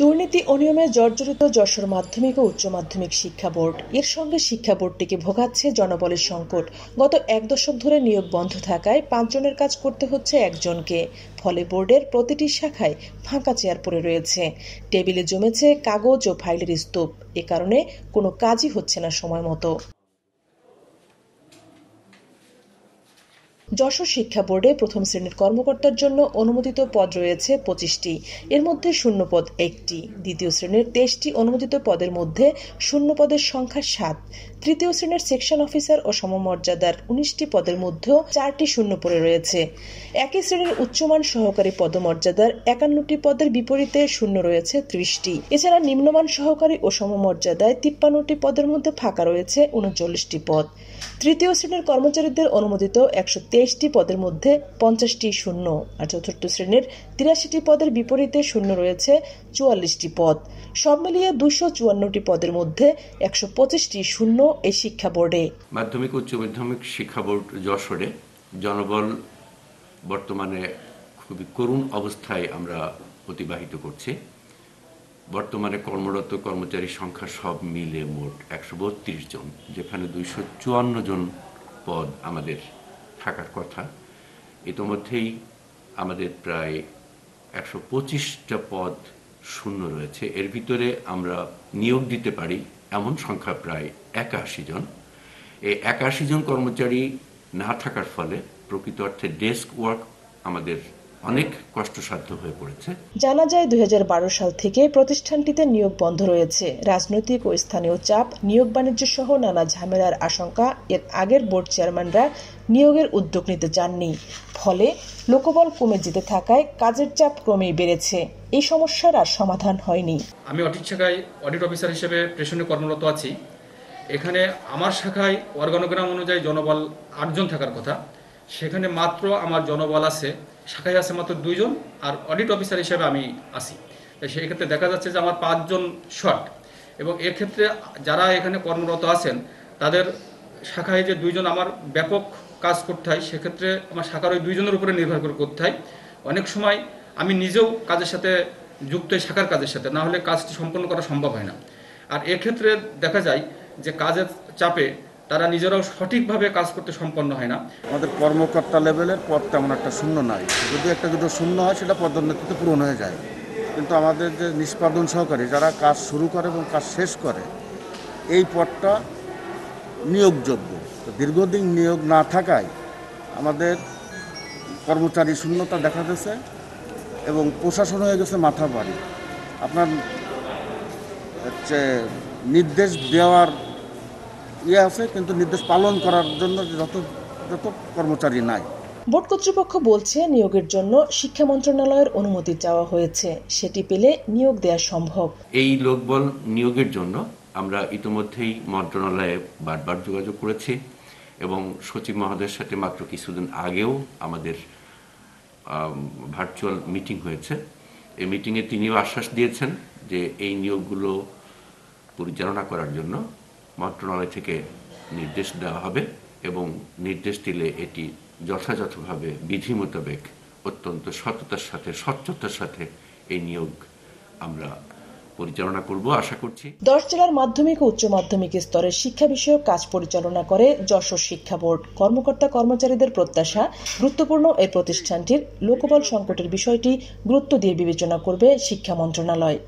দুর্নীতি ও নিয়মে জর্জরিত যশোর মাধ্যমিক ও উচ্চ মাধ্যমিক শিক্ষা বোর্ড। এর সঙ্গে শিক্ষা বোর্ডটিকে ভোগাচ্ছে জনবলের সংকট। গত এক দশক ধরে নিয়োগ বন্ধ থাকায় 5 জনের কাজ করতে হচ্ছে একজনকে। ফলে বোর্ডের প্রতিটি শাখায় ফাঁকা চেয়ার পড়ে রয়েছে। টেবিলে জমেছে কাগজ ও ফাইলের স্তূপ। এ কারণে কোনো কাজই হচ্ছে না সময় মতো। যশোর শিক্ষা বোর্ডে প্রথম শ্রেণীর কর্মকর্তার জন্য অনুমোদিত পদ রয়েছে 25টি। এর মধ্যে শূন্য পদ 1টি। দ্বিতীয় শ্রেণীর 23টি অনুমোদিত পদের মধ্যে শূন্য পদের সংখ্যা 7। তৃতীয় শ্রেণীর সেকশন অফিসার ও সমমর্যাদার 19টি পদের মধ্যে 4টি শূন্য পড়ে রয়েছে। একই শ্রেণীর উচ্চমান সহকারী পদমর্যাদার 51টি পদের বিপরীতে শূন্য রয়েছে 30টি। এছাড়া নিম্নমান সহকারী ও সমমর্যাদায় 53টি পদের মধ্যে ফাঁকা রয়েছে 39টি পদ। তৃতীয় শ্রেণীর কর্মচারীদের অনুমোদিত 123টি পদের মধ্যে 50টি শূন্য, আর চতুর্থ শ্রেণীর 83টি পদের বিপরীতে শূন্য রয়েছে 44টি পদ। সব মিলিয়ে 254টি পদের মধ্যে 125টি শূন্য এই শিক্ষা বোর্ডে। মাধ্যমিক উচ্চ মাধ্যমিক শিক্ষা বোর্ড যশোরে জনবল বর্তমানে খুবই করুণ অবস্থায় আমরা অতিবাহিত করছি। বর্তমানে কর্মরত কর্মচারীর সংখ্যা সব মিলে মোট 132 জন, যেখানে 254 জন পদ আমাদের থাকার কথা। ইতোমধ্যেই আমাদের প্রায় 125টা পদ শূন্য রয়েছে। এর ভিতরে আমরা নিয়োগ দিতে পারি এমন সংখ্যা প্রায় 81 জন। এই 81 জন কর্মচারী না থাকার ফলে প্রকৃত অর্থে ডেস্ক ওয়ার্ক আমাদের অনেক কষ্টসাধ্য হয়ে পড়েছে। জানা যায় 2012 সাল থেকে প্রতিষ্ঠানটিতে নিয়োগ বন্ধ রয়েছে। রাজনৈতিক ও স্থানীয় চাপ, নিয়োগ বাণিজ্য সহ নানা ঝামেলার আশঙ্কা এর আগের বোর্ড চেয়ারম্যানরা নিয়োগের উদ্যোগ নিতে চাননি। ফলে লোকবল কমে যেতে থাকায় কাজের চাপ ক্রমেই বেড়েছে। এই সমস্যার আর সমাধান হয়নি। আমি অডিট শাখায় অডিট অফিসার হিসেবে প্রেষণে কর্মরত আছি। এখানে আমার শাখায় অর্গানোগ্রাম অনুযায়ী জনবল 8 জন থাকার কথা, সেখানে মাত্র আমার জনবল আছে, শাখায় আছে মাত্র 2 জন, আর অডিট অফিসার হিসেবে আমি আছি। তাই সেই ক্ষেত্রে দেখা যাচ্ছে যে আমার 5 জন শর্ট, এবং এক্ষেত্রে যারা এখানে কর্মরত আছেন তাদের শাখায় যে 2 জন আমার ব্যাপক কাজ করতে হয়, সেক্ষেত্রে আমার শাখার ওই 2 জনের উপরে নির্ভর করে করতে হয়। অনেক সময় আমি নিজেও কাজের সাথে যুক্ত এই শাখার কাজের সাথে, না হলে কাজটি সম্পন্ন করা সম্ভব হয় না। আর এক্ষেত্রে দেখা যায় যে কাজের চাপে তারা নিজেরাও সঠিকভাবে কাজ করতে সম্পন্ন হয় না। আমাদের কর্মকর্তা লেভেলের পদ তেমন একটা শূন্য নাই। যদি একটা দুটো শূন্য হয় সেটা পদোন্নতিতে পূরণ হয়ে যায়, কিন্তু আমাদের যে নিষ্পাদন সহকারী যারা কাজ শুরু করে এবং কাজ শেষ করে, এই পদটা নিয়োগযোগ্য। তো দীর্ঘদিন নিয়োগ না থাকায় আমাদের কর্মচারী শূন্যতা দেখা দিয়েছে এবং প্রশাসন হয়ে গেছে মাথা ভারী। আপনার হচ্ছে নির্দেশ দেওয়ার আছে, কিন্তু নির্দেশ পালন করার জন্য যত কর্মচারী নাই। বোর্ড কর্তৃপক্ষ বলছে নিয়োগের জন্য শিক্ষা মন্ত্রণালয়ের অনুমতি চাওয়া হয়েছে, সেটি পেলে নিয়োগ দেওয়া সম্ভব। এই লোকবল নিয়োগের জন্য আমরা ইতিমধ্যেই মন্ত্রণালয়ে বারবার যোগাযোগ করেছি এবং সচিব মহোদয়ের সাথে মাত্র কিছুদিন আগেও আমাদের ভার্চুয়াল মিটিং হয়েছে। এই মিটিংয়ে তিনিও আশ্বাস দিয়েছেন যে এই নিয়োগগুলো পরিচালনা করার জন্য মন্ত্রণালয় থেকে নির্দেশ দেওয়া হবে এবং নির্দেশ দিলে এটি যথাযথভাবে বিধি মোতাবেক অত্যন্ত সততার সাথে স্বচ্ছতার সাথে এই নিয়োগ আমরা পরিচালনা করব আশা করছি। 10 জেলার মাধ্যমিক ও উচ্চ মাধ্যমিক স্তরের শিক্ষা বিষয়ক কাজ পরিচালনা করে যশোর শিক্ষা বোর্ড। কর্মকর্তা কর্মচারীদের প্রত্যাশা, গুরুত্বপূর্ণ এই প্রতিষ্ঠানটির লোকবল সংকটের বিষয়টি গুরুত্ব দিয়ে বিবেচনা করবে শিক্ষা মন্ত্রণালয়।